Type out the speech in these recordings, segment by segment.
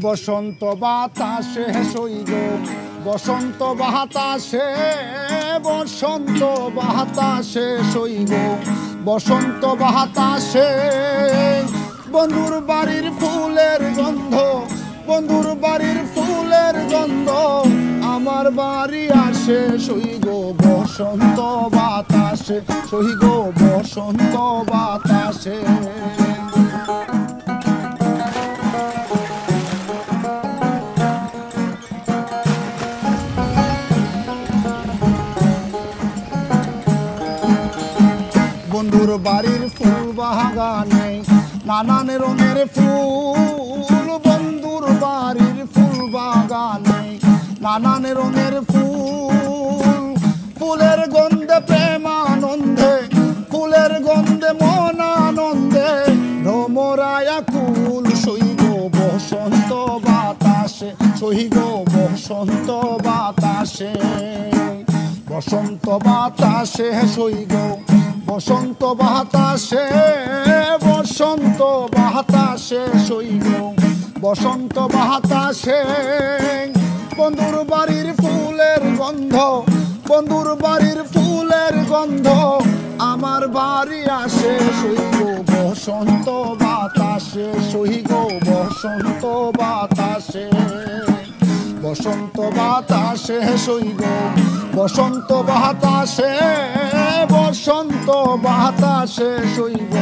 বসন্ত বাতাসে সইগ বসন্ত বাতাসে বসন্ত বাতাসে সইগ বসন্ত বাতাসে বন্ধুর বাড়ির ফুলের গন্ধ বন্ধুর বাড়ির ফুলের গন্ধ আমার বাড়ি আসে সইগ বসন্ত বাতাসে সইগ বসন্ত বাতাসে বন্ধুর বাড়ির ফুল বাগানে নানান রঙের ফুল বন্ধুর বাড়ির ফুল বাগানে নানান রঙের ফুল ফুলের গন্ধে প্রেমানন্দে ফুলের গন্ধে মন আনন্দে ভ্রমরায়া কুল সইগ বসন্ত বাতাসে সইগ বসন্ত বাতাসে বসন্ত বাতাসে সইগ বসন্ত বাতাসে বসন্ত বাতাসে সইগ বসন্ত বাতাসে বন্ধুর বাড়ির ফুলের গন্ধ বন্ধুর বাড়ির ফুলের গন্ধ আমার বাড়ি আসে সইগ বসন্ত বাতাসে সইগ বসন্ত বাতাসে বসন্ত বাতাসে সইগ বসন্ত বাতাসে বসন্ত বাতাসে সইগ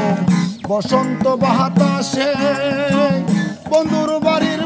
বসন্ত বাতাসে বন্ধুর বাড়ির